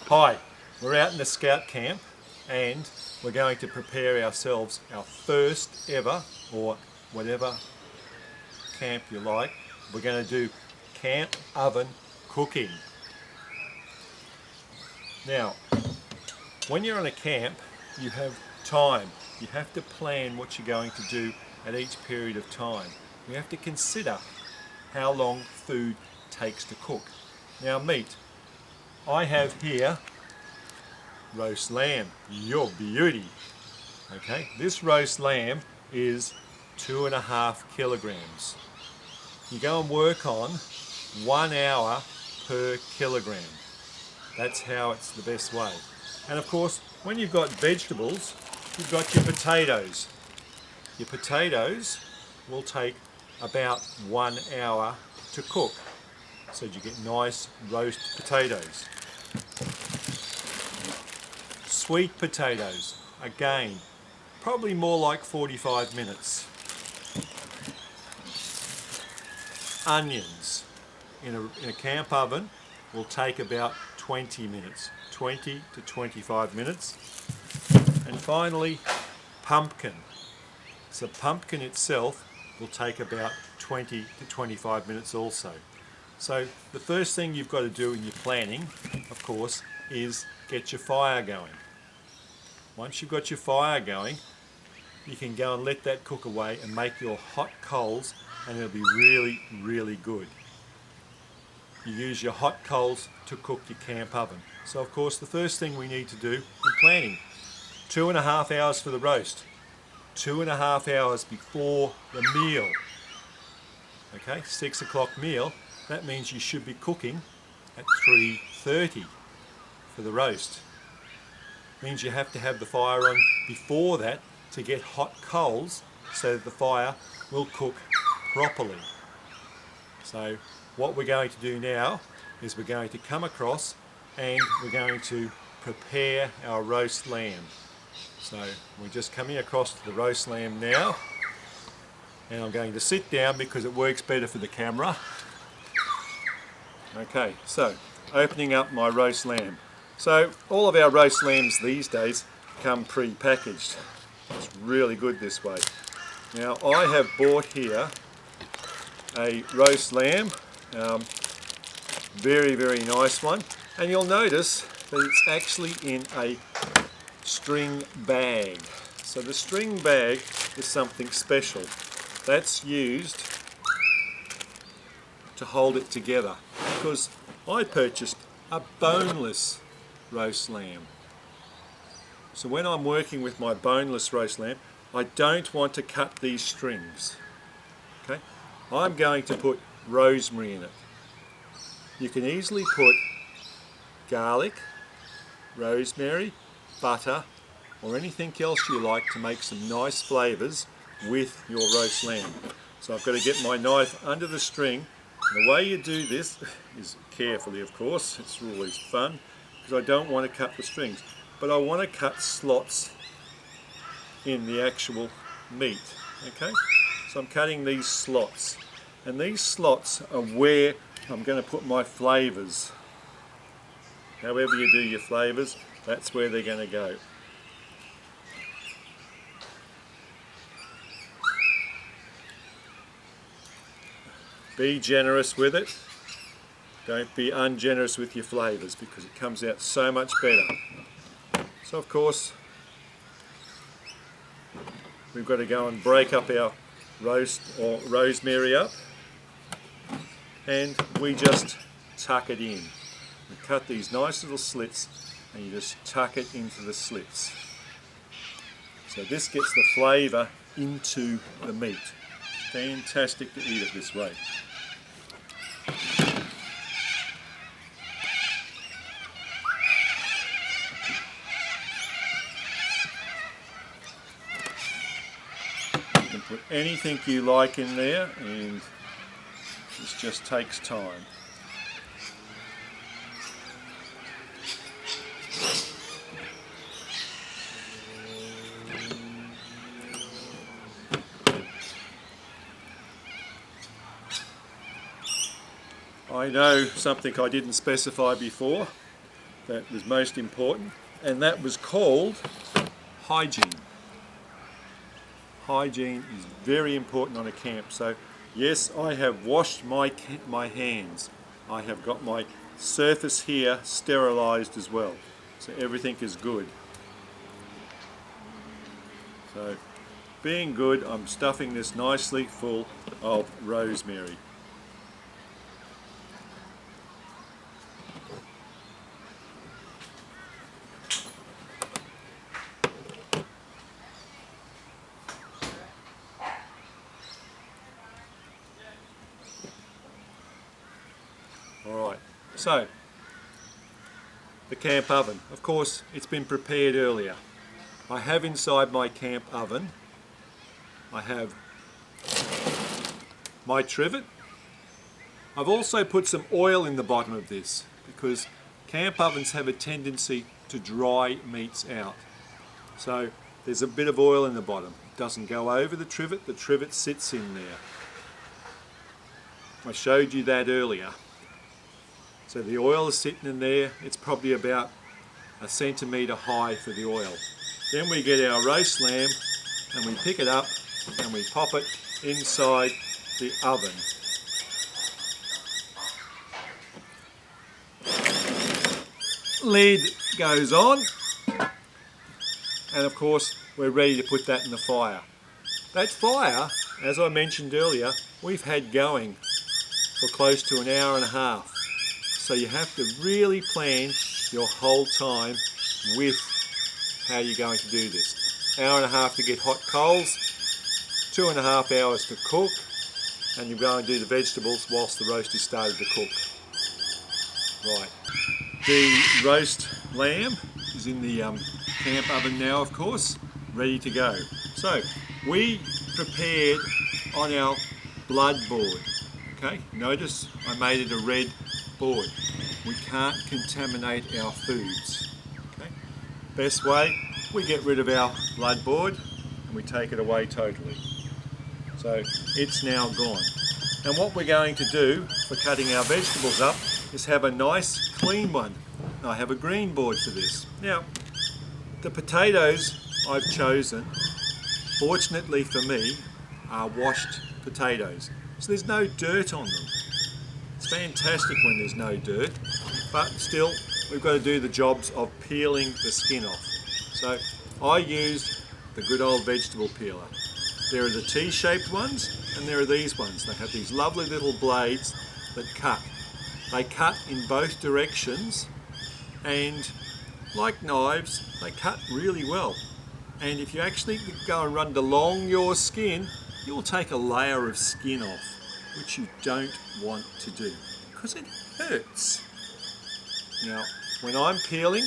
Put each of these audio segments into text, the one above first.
Hi, we're out in the scout camp and we're going to prepare ourselves our first ever, or whatever camp you like, we're going to do camp oven cooking. Now, when you're on a camp, you have time. You have to plan what you're going to do at each period of time. You have to consider how long food takes to cook. Now, meat. I have here roast lamb, your beauty. Okay, this roast lamb is 2.5 kilograms. You go and work on 1 hour per kilogram. That's how it's the best way. And of course, when you've got vegetables, you've got your potatoes. Your potatoes will take about 1 hour to cook. So you get nice roast potatoes. Sweet potatoes, again, probably more like 45 minutes. Onions in a camp oven will take about 20 minutes, 20 to 25 minutes. And finally, pumpkin. So pumpkin itself will take about 20 to 25 minutes also. So the first thing you've got to do in your planning, of course, is get your fire going. Once you've got your fire going, you can go and let that cook away and make your hot coals, and it'll be really, really good. You use your hot coals to cook your camp oven. So of course the first thing we need to do in planning, 2.5 hours for the roast, 2.5 hours before the meal. Okay, 6 o'clock meal, that means you should be cooking at 3:30 for the roast. Means you have to have the fire on before that to get hot coals so that the fire will cook properly. So what we're going to do now is we're going to come across and we're going to prepare our roast lamb. So we're just coming across to the roast lamb now, and I'm going to sit down because it works better for the camera. Okay, so opening up my roast lamb. So all of our roast lambs these days come pre-packaged. It's really good this way. Now I have bought here a roast lamb, very, very nice one, and you'll notice that it's actually in a string bag. So the string bag is something special. That's used to hold it together, because I purchased a boneless roast lamb. So when I'm working with my boneless roast lamb, I don't want to cut these strings. Okay, I'm going to put rosemary in it. You can easily put garlic, rosemary, butter, or anything else you like to make some nice flavours with your roast lamb. So I've got to get my knife under the string. And the way you do this is carefully, of course. It's always fun, because I don't want to cut the strings, but I want to cut slots in the actual meat. Okay, so I'm cutting these slots, and these slots are where I'm going to put my flavours. However you do your flavours, that's where they're going to go. Be generous with it. Don't be ungenerous with your flavours, because it comes out so much better. So of course, we've got to go and break up our roast or rosemary up, and we just tuck it in. We cut these nice little slits, and you just tuck it into the slits. So this gets the flavour into the meat. Fantastic to eat it this way. You can put anything you like in there, and this just takes time. I know something I didn't specify before. that was most important, and that was called hygiene. Hygiene is very important on a camp. So yes, I have washed my hands. I have got my surface here sterilized as well. So everything is good. So being good, I'm stuffing this nicely full of rosemary. Alright, so the camp oven. Of course, it's been prepared earlier. I have inside my camp oven, I have my trivet. I've also put some oil in the bottom of this because camp ovens have a tendency to dry meats out. So there's a bit of oil in the bottom. It doesn't go over the trivet sits in there. I showed you that earlier. So the oil is sitting in there. It's probably about 1 centimetre high for the oil. Then we get our roast lamb and we pick it up and we pop it inside the oven. Lid goes on, and of course we're ready to put that in the fire. That fire, as I mentioned earlier, we've had going for close to an hour and a half. So you have to really plan your whole time with how you're going to do this. Hour and a half to get hot coals, 2.5 hours to cook, and you're going to do the vegetables whilst the roast is started to cook. Right, the roast lamb is in the camp oven now, of course, ready to go. So we prepared on our blood board. Okay, notice I made it a red board. We can't contaminate our foods. Okay? Best way, we get rid of our blood board and we take it away totally. So it's now gone. And what we're going to do for cutting our vegetables up is have a nice clean one. I have a green board for this. Now, the potatoes I've chosen, fortunately for me, are washed potatoes. So there's no dirt on them. It's fantastic when there's no dirt, but still we've got to do the jobs of peeling the skin off. So I used the good old vegetable peeler. There are the T-shaped ones and there are these ones. They have these lovely little blades that cut. They cut in both directions, and like knives, they cut really well. And if you actually go and run it along your skin, you'll take a layer of skin off, which you don't want to do because it hurts. Now, when I'm peeling,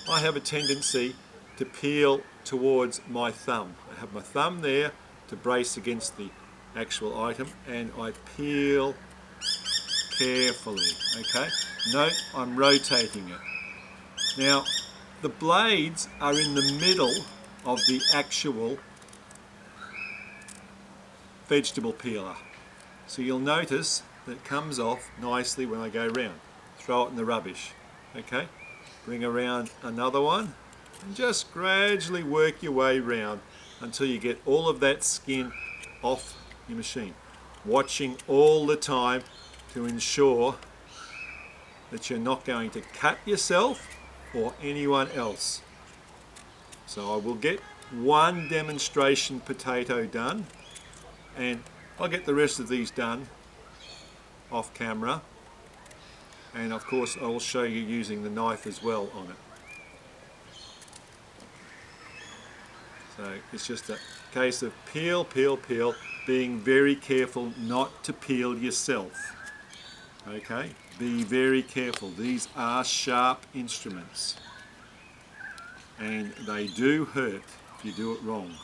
I have a tendency to peel towards my thumb. I have my thumb there to brace against the actual item, and I peel carefully, okay? Note, I'm rotating it. Now, the blades are in the middle of the actual vegetable peeler. So you'll notice that it comes off nicely when I go round. Throw it in the rubbish, okay? Bring around another one and just gradually work your way round until you get all of that skin off your machine. Watching all the time to ensure that you're not going to cut yourself or anyone else. So I will get one demonstration potato done, and I'll get the rest of these done off camera, and of course I will show you using the knife as well on it. So it's just a case of peel, peel, peel, being very careful not to peel yourself. Okay, be very careful. These are sharp instruments and they do hurt if you do it wrong.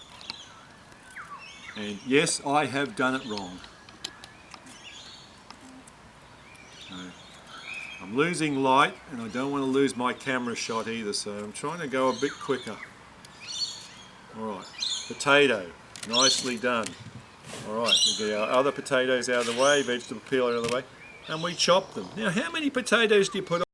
And yes, I have done it wrong. So, I'm losing light and I don't want to lose my camera shot either, so I'm trying to go a bit quicker. Alright, potato, nicely done. Alright, we get our other potatoes out of the way, vegetable peeler out of the way, and we chop them. Now, how many potatoes do you put